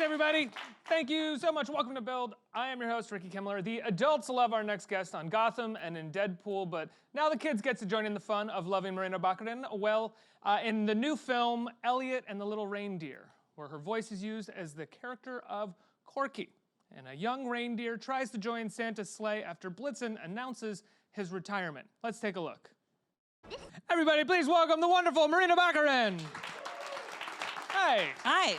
Thanks, everybody. Thank you so much. Welcome to Build. I am your host, Ricky Kimmler. The adults love our next guest on Gotham and in Deadpool, but now the kids get to join in the fun of loving Morena Baccarin. Well, in the new film, Elliot and the Little Reindeer, where her voice is used as the character of Corky. And a young reindeer tries to join Santa's sleigh after Blitzen announces his retirement. Let's take a look. Everybody, please welcome the wonderful Morena Baccarin. Hey. Hi.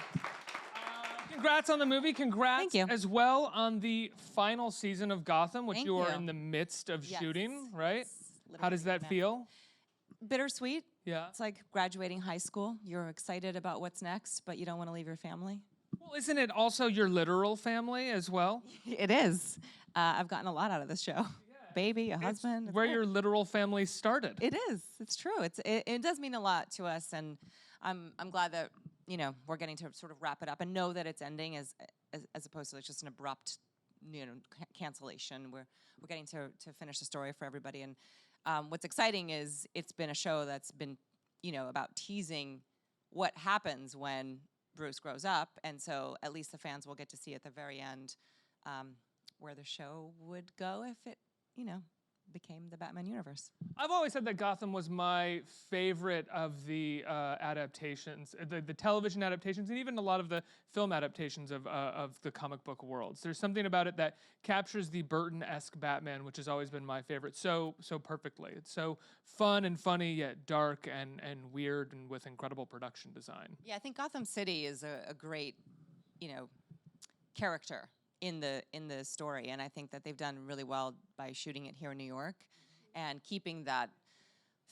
Congrats on the movie. Congrats Thank you. as well on the final season of Gotham, which Thank you are you. in the midst of Yes. shooting, right? Yes. How does that feel? Bittersweet. Yeah. It's like graduating high school. You're excited about what's next, but you don't want to leave your family. Well, isn't it also your literal family as well? It is. I've gotten a lot out of this show. Baby, a husband. It's where your literal family started. It is. It's true. It does mean a lot to us, and I'm glad that we're getting to sort of wrap it up and know that it's ending as opposed to like just an abrupt cancellation. We're getting to finish the story for everybody, and what's exciting is it's been a show that's been about teasing what happens when Bruce grows up, and so at least the fans will get to see at the very end where the show would go if it became the Batman universe. I've always said that Gotham was my favorite of the adaptations, the television adaptations, and even a lot of the film adaptations of the comic book worlds. There's something about it that captures the Burton-esque Batman, which has always been my favorite, so perfectly. It's so fun and funny, yet dark and weird, and with incredible production design. Yeah, I think Gotham City is a great, character in the story, and I think that they've done really well by shooting it here in New York and keeping that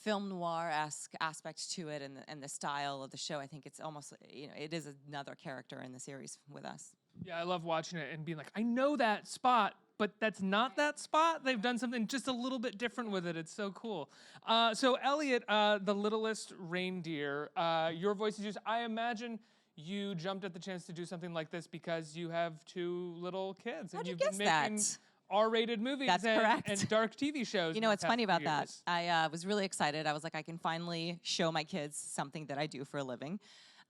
film noir-esque aspect to it and the style of the show. I think it's almost, it is another character in the series with us. Yeah, I love watching it and being like, I know that spot, but that's not that spot. They've done something just a little bit different with it. It's so cool. So Elliot, the Littlest Reindeer, your voice is used. I imagine you jumped at the chance to do something like this because you have two little kids. How'd and you you've guess been making that? R-rated movies That's correct. and dark TV shows. You know what's funny about that? I was really excited. I was like, I can finally show my kids something that I do for a living.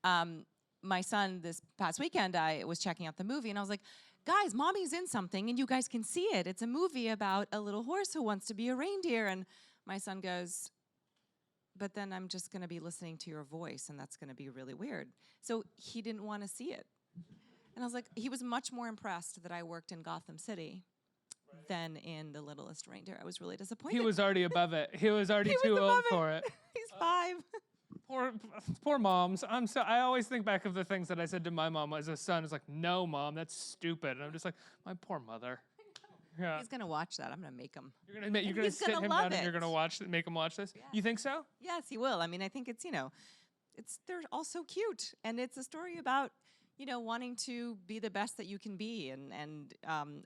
My son, this past weekend, I was checking out the movie, and I was like, guys, mommy's in something, and you guys can see it. It's a movie about a little horse who wants to be a reindeer. And my son goes, but then I'm just going to be listening to your voice, and that's going to be really weird. So he didn't want to see it. And I was like, he was much more impressed that I worked in Gotham City than in The Littlest Reindeer. I was really disappointed. He was already above it. He was already too old for it. He's 5. Poor moms. I always think back of the things that I said to my mom as a son. It's like, no, Mom, that's stupid. And I'm just like, my poor mother. Yeah. He's gonna watch that. I'm gonna make him. You're gonna sit him down and you're gonna make him watch this. Yeah. You think so? Yes, he will. I mean, I think it's they're all so cute, and it's a story about wanting to be the best that you can be and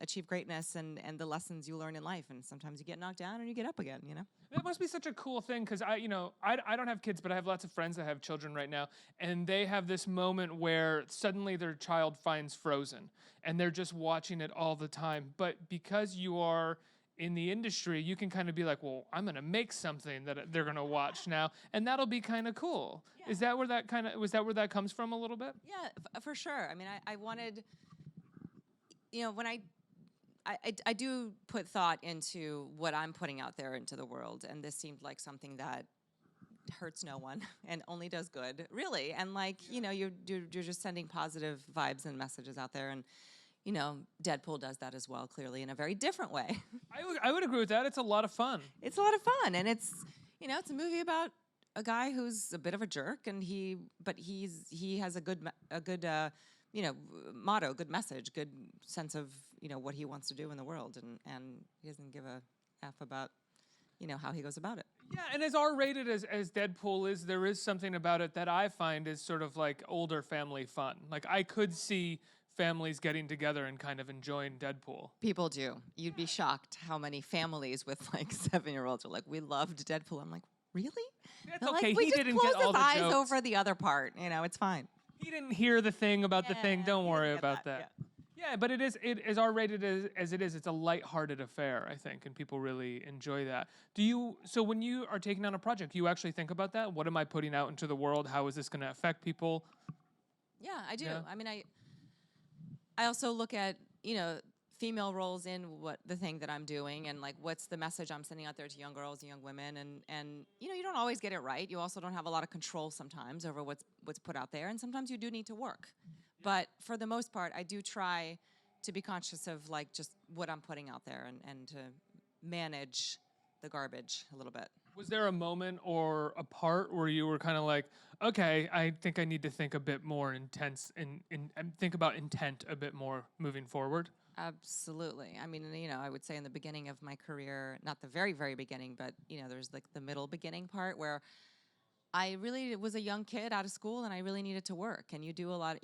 achieve greatness and the lessons you learn in life. And sometimes you get knocked down and you get up again. That must be such a cool thing because I don't have kids, but I have lots of friends that have children right now, and they have this moment where suddenly their child finds Frozen, and they're just watching it all the time. But because you are in the industry, you can kind of be like, well, I'm gonna make something that they're gonna watch now, and that'll be kind of cool. Yeah. Was that where that comes from a little bit? Yeah, for sure. I mean, I wanted, when I do put thought into what I'm putting out there into the world, and this seemed like something that hurts no one and only does good, really. And you're just sending positive vibes and messages out there, and Deadpool does that as well, clearly in a very different way. I would agree with that. It's a lot of fun. It's a lot of fun, and it's a movie about a guy who's a bit of a jerk, and he has a good motto, good message, good sense of what he wants to do in the world, and he doesn't give a F about how he goes about it. Yeah, and as R-rated as Deadpool is, there is something about it that I find is sort of like older family fun. Like I could see families getting together and kind of enjoying Deadpool. People do. You'd be shocked how many families with 7-year-olds are like, we loved Deadpool. I'm like, really? That's okay. Like, we he just didn't close get all his the eyes jokes. over the other part. It's fine. He didn't hear the thing about the thing. Don't worry about that. Yeah, but it is R-rated as it is. It's a lighthearted affair, I think, and people really enjoy that. So when you are taking on a project, you actually think about that? What am I putting out into the world? How is this going to affect people? Yeah, I do. Yeah. I mean, I also look at, female roles in what the thing that I'm doing and like what's the message I'm sending out there to young girls and young women and you don't always get it right. You also don't have a lot of control sometimes over what's put out there, and sometimes you do need to work. But for the most part, I do try to be conscious of like just what I'm putting out there and to manage the garbage a little bit. Was there a moment or a part where you were kind of like, okay, I think I need to think a bit more intense and think about intent a bit more moving forward? Absolutely. I mean, I would say in the beginning of my career, not the very, very beginning, but, there's like the middle beginning part where I really was a young kid out of school and I really needed to work. And you do a lot,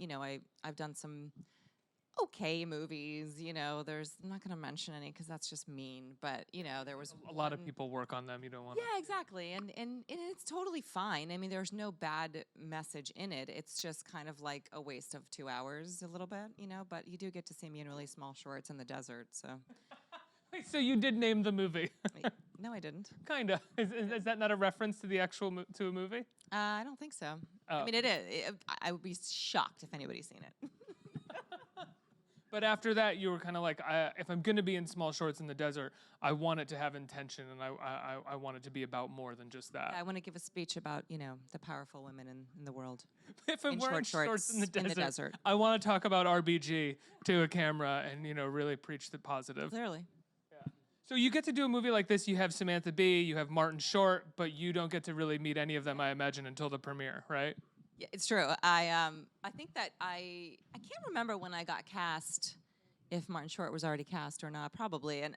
I've done some okay movies, I'm not going to mention any because that's just mean, but, there was A lot of people work on them. You don't want to. Yeah, exactly. And it's totally fine. I mean, there's no bad message in it. It's just kind of like a waste of 2 hours a little bit, but you do get to see me in really small shorts in the desert, so. Wait, so you did name the movie? No, I didn't. Kinda. Is that not a reference to the actual to a movie? I don't think so. Oh. I mean, it is. I would be shocked if anybody's seen it. But after that, you were kind of like, if I'm going to be in small shorts in the desert, I want it to have intention, and I want it to be about more than just that. I want to give a speech about, the powerful women in the world. If I'm in wearing shorts in the desert, I want to talk about RBG to a camera and, really preach the positive. Clearly. So you get to do a movie like this. You have Samantha Bee, you have Martin Short, but you don't get to really meet any of them, I imagine, until the premiere, right? Yeah, it's true. I think that I can't remember when I got cast, if Martin Short was already cast or not, probably. And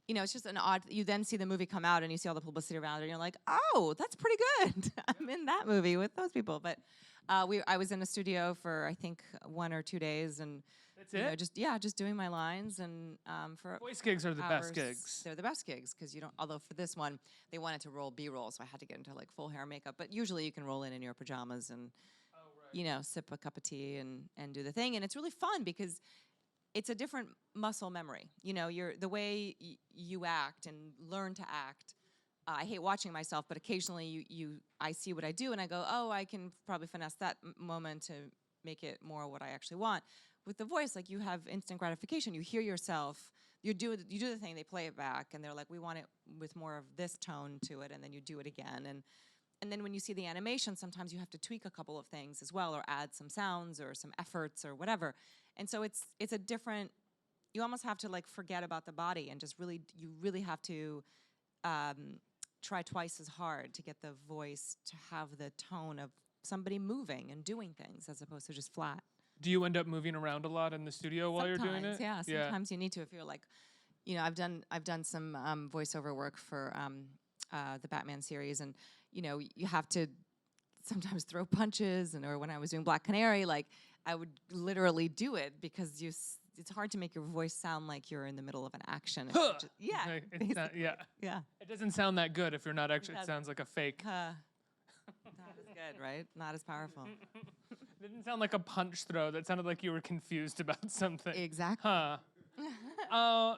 it's just an odd. You then see the movie come out and you see all the publicity around it, and you're like, oh, that's pretty good. I'm in that movie with those people. But I was in a studio for I think 1 or 2 days, and that's it. Just doing my lines and for voice gigs are the hours. best gigs. They're the best gigs because you don't. Although for this one, they wanted to roll B-roll, so I had to get into like full hair and makeup. But usually you can roll in your pajamas and sip a cup of tea and do the thing, and it's really fun because it's a different muscle memory. You're the way you act and learn to act. I hate watching myself, but occasionally I see what I do and I go, oh, I can probably finesse that moment to make it more what I actually want. With the voice, like you have instant gratification. You hear yourself, you do the thing, they play it back, and they're like, we want it with more of this tone to it, and then you do it again. And then when you see the animation, sometimes you have to tweak a couple of things as well, or add some sounds or some efforts or whatever. And so it's a different. You almost have to like forget about the body and just you really have to try twice as hard to get the voice to have the tone of somebody moving and doing things as opposed to just flat. Do you end up moving around a lot in the studio while you're doing it? Yeah, sometimes you need to if you're like, I've done some voiceover work for the Batman series, and you have to sometimes throw punches, or when I was doing Black Canary, like I would literally do it because it's hard to make your voice sound like you're in the middle of an action. Yeah, yeah. It doesn't sound that good if you're not actually. It sounds like a fake. Not as good, right? Not as powerful. It didn't sound like a punch throw. That sounded like you were confused about something. Exactly. Huh.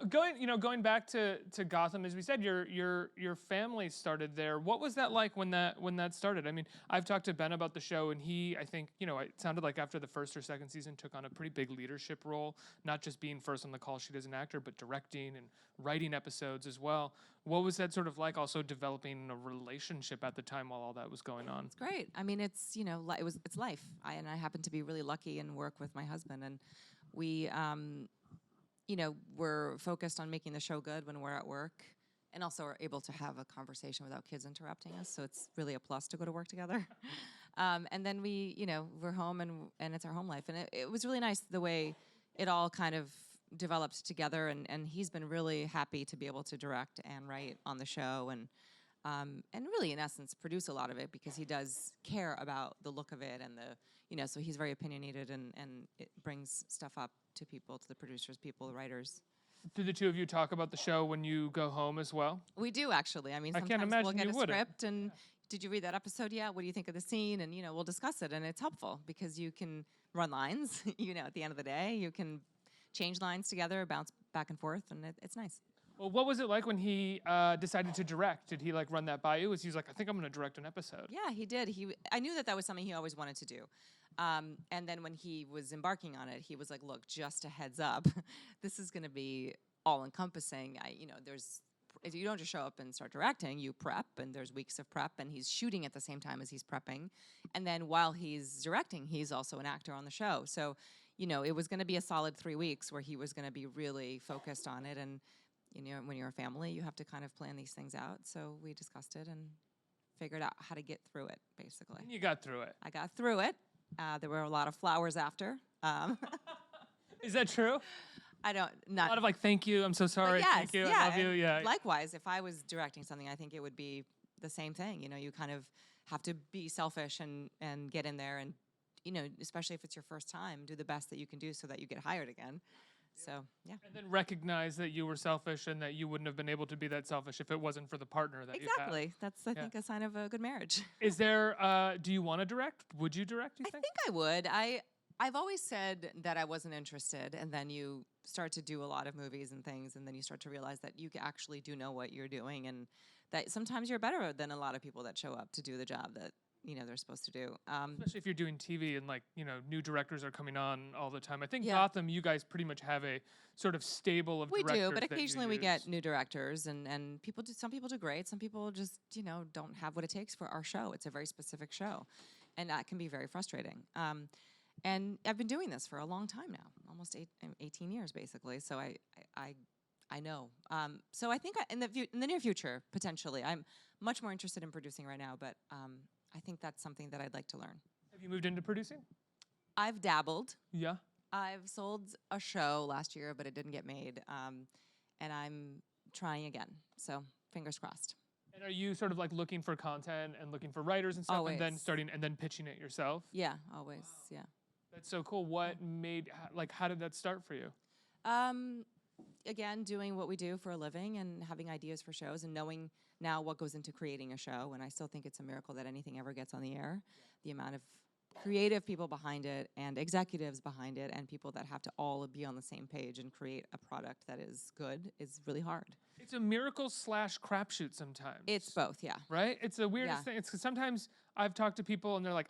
Going back to Gotham, as we said, your family started there. What was that like when that started? I mean, I've talked to Ben about the show, and he, I think, it sounded like after the first or second season took on a pretty big leadership role, not just being first on the call sheet as an actor, but directing and writing episodes as well. What was that sort of like? Also developing a relationship at the time while all that was going on. It's great. I mean, it's it's life. I happen to be really lucky and work with my husband, and we. We're focused on making the show good when we're at work, and also are able to have a conversation without kids interrupting us. So it's really a plus to go to work together. And then we're home and it's our home life. And it was really nice the way it all kind of developed together. And he's been really happy to be able to direct and write on the show and really, in essence, produce a lot of it because he does care about the look of it and so he's very opinionated and it brings stuff up to people, to the producers, people, the writers. Do the two of you talk about the show when you go home as well? We do, actually. I mean, sometimes can't imagine we'll get you a wouldn't. script and did you read that episode yet? What do you think of the scene? And, we'll discuss it. And it's helpful because you can run lines, at the end of the day. You can change lines together, bounce back and forth, and it's nice. Well, what was it like when he decided to direct? Did he run that by you? Was he like, I think I'm going to direct an episode? Yeah, he did. I knew that was something he always wanted to do. And then when he was embarking on it, he was like, "Look, just a heads up, this is going to be all-encompassing. If you don't just show up and start directing, you prep, and there's weeks of prep, and he's shooting at the same time as he's prepping. And then while he's directing, he's also an actor on the show. So, it was going to be a solid 3 weeks where he was going to be really focused on it. And, when you're a family, you have to kind of plan these things out. So we discussed it and figured out how to get through it, basically. And you got through it. I got through it. There were a lot of flowers after. Is that true? A lot of thank you, I'm so sorry, yes, thank you, yeah, I love you, yeah. Likewise, if I was directing something, I think it would be the same thing. You kind of have to be selfish and get in there and, especially if it's your first time, do the best that you can do so that you get hired again. So, yeah. And then recognize that you were selfish and that you wouldn't have been able to be that selfish if it wasn't for the partner that you have. Exactly. That's, I think, a sign of a good marriage. Is there, do you want to direct? Would you direct, you think? I think I would. I've always said that I wasn't interested, and then you start to do a lot of movies and things, and then you start to realize that you actually do know what you're doing, and that sometimes you're better than a lot of people that show up to do the job that they're supposed to do. Especially if you're doing TV and new directors are coming on all the time. I think Yeah. Gotham, you guys pretty much have a sort of stable of directors. We do, but that you occasionally we use. get new directors, and people do. Some people do great. Some people just don't have what it takes for our show. It's a very specific show, and that can be very frustrating. And I've been doing this for a long time now, almost 18 years basically. So I know. So I think in the near future, potentially, I'm much more interested in producing right now. But I think that's something that I'd like to learn. Have you moved into producing? I've dabbled. Yeah. I've sold a show last year, but it didn't get made. And I'm trying again. So fingers crossed. And are you sort of looking for content and looking for writers and stuff, Always. and then pitching it yourself? Yeah, always. Yeah. That's so cool. What made, how did that start for you? Again, doing what we do for a living and having ideas for shows and knowing now what goes into creating a show. And I still think it's a miracle that anything ever gets on the air. The amount of creative people behind it and executives behind it and people that have to all be on the same page and create a product that is good is really hard. It's a miracle / crapshoot sometimes. It's both, yeah. Right? It's the weirdest thing. It's 'cause sometimes I've talked to people and they're like,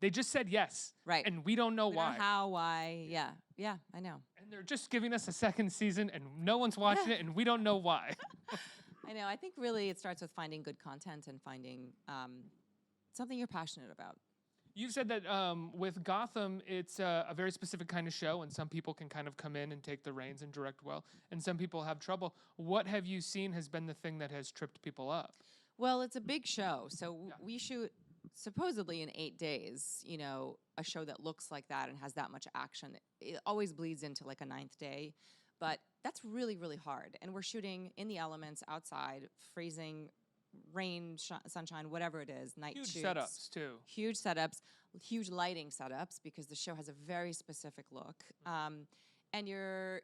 they just said yes. Right. And we don't know We why. don't know how, why, yeah. Yeah, I know. And they're just giving us a second season and no one's watching it and we don't know why. I know. I think really it starts with finding good content and finding something you're passionate about. You've said that with Gotham, it's a very specific kind of show, and some people can kind of come in and take the reins and direct well, and some people have trouble. What have you seen has been the thing that has tripped people up? Well, it's a big show, so we shoot supposedly in 8 days, a show that looks like that and has that much action. It always bleeds into a 9th day, but that's really, really hard. And we're shooting in the elements, outside, freezing, rain, sunshine, whatever it is, night shoots. Huge setups, too. Huge setups, huge lighting setups, because the show has a very specific look. And you're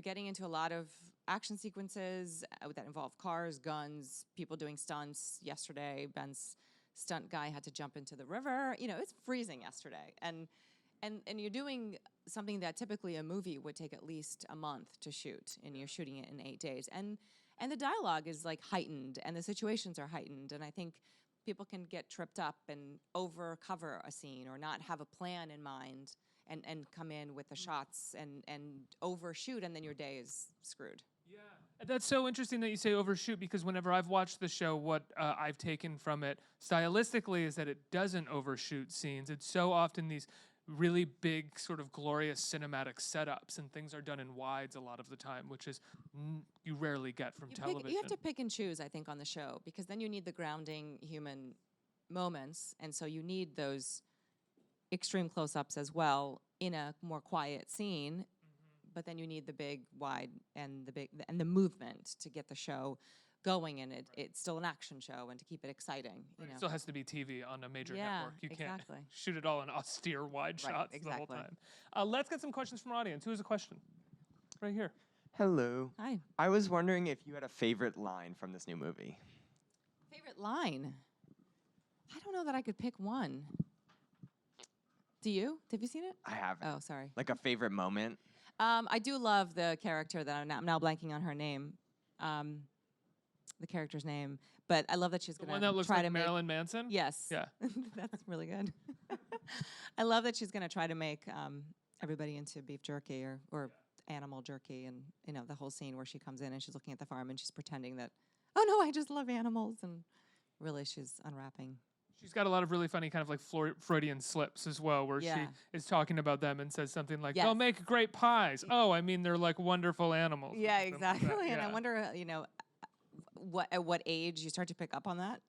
getting into a lot of action sequences that involve cars, guns, people doing stunts. Yesterday, Ben's stunt guy had to jump into the river. It's freezing yesterday. And you're doing something that typically a movie would take at least a month to shoot, and you're shooting it in 8 days. And the dialogue is heightened, and the situations are heightened. And I think people can get tripped up and overcover a scene or not have a plan in mind and come in with the shots and overshoot, and then your day is screwed. Yeah. That's so interesting that you say overshoot, because whenever I've watched the show, what I've taken from it stylistically is that it doesn't overshoot scenes. It's so often these really big, sort of glorious cinematic setups, and things are done in wides a lot of the time, which is you rarely get from television. You have to pick and choose, I think, on the show, because then you need the grounding human moments, and so you need those extreme close-ups as well in a more quiet scene. But then you need the big wide and the movement to get the show going, and it's still an action show, and to keep it exciting. It still has to be TV on a major network. You can't shoot it all in austere wide shots the whole time. Let's get some questions from our audience. Who has a question? Right here. Hello. Hi. I was wondering if you had a favorite line from this new movie. Favorite line? I don't know that I could pick one. Do you? Have you seen it? I haven't. Oh, sorry. Like a favorite moment? I do love the character that I'm now blanking on her name, the character's name, but I love that she's The going one that to looks try like to Marilyn Manson? Yes. Yeah. That's really good. I love that she's gonna try to make everybody into beef jerky or animal jerky, and you know the whole scene where she comes in and she's looking at the farm and she's pretending that, oh no, I just love animals, and really she's unwrapping. She's got a lot of really funny kind of like Freudian slips as well, where she is talking about them and says something like, they'll make great pies. Oh, I mean, they're like wonderful animals. Yeah, exactly. And Yeah. I wonder, at what age you start to pick up on that?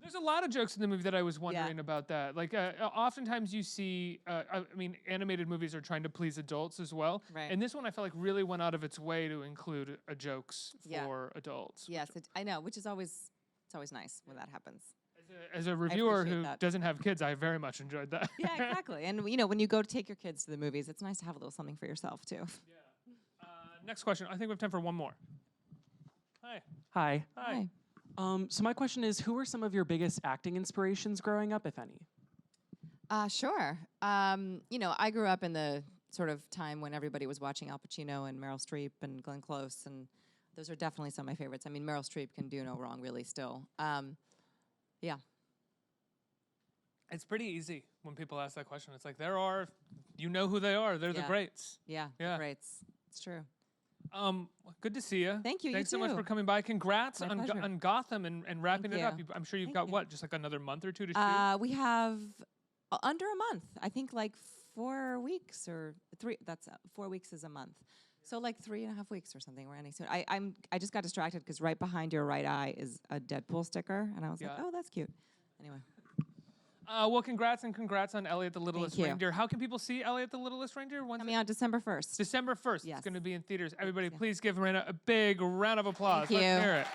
There's a lot of jokes in the movie that I was wondering about that. Like, oftentimes you see, I mean, animated movies are trying to please adults as well. Right. And this one I felt like really went out of its way to include jokes for adults. Yes, I know, which is always, it's always nice when that happens. As a reviewer appreciate who that. doesn't have kids, I very much enjoyed that. Yeah, exactly. And when you go to take your kids to the movies, it's nice to have a little something for yourself too. Yeah. Next question. I think we have time for one more. Hi. Hi. Hi. So my question is, who were some of your biggest acting inspirations growing up, if any? Sure. I grew up in the sort of time when everybody was watching Al Pacino and Meryl Streep and Glenn Close, and those are definitely some of my favorites. I mean, Meryl Streep can do no wrong, really, still. Yeah. It's pretty easy when people ask that question. It's like, you know who they are. They're the greats. Yeah, Yeah. greats. It's true. Good to see you. Thank you. Thanks you so much too. for coming by. Congrats My on pleasure. on Gotham and wrapping Thank it up. you. I'm sure you've Thank got you. just like another month or two to shoot? We have under a month. I think like 4 weeks or 3. That's 4 weeks is a month. So like 3.5 weeks or something. We're ending soon. I just got distracted because right behind your right eye is a Deadpool sticker, and I was like, oh, that's cute. Anyway. Well, congrats on Elliot the Littlest you. Reindeer. How can people see Elliot the Littlest Reindeer? Coming out December 1st. December 1st. Yes. It's going to be in theaters. Everybody, Yeah. please give Morena a big round of applause. Thank Let's you. hear it.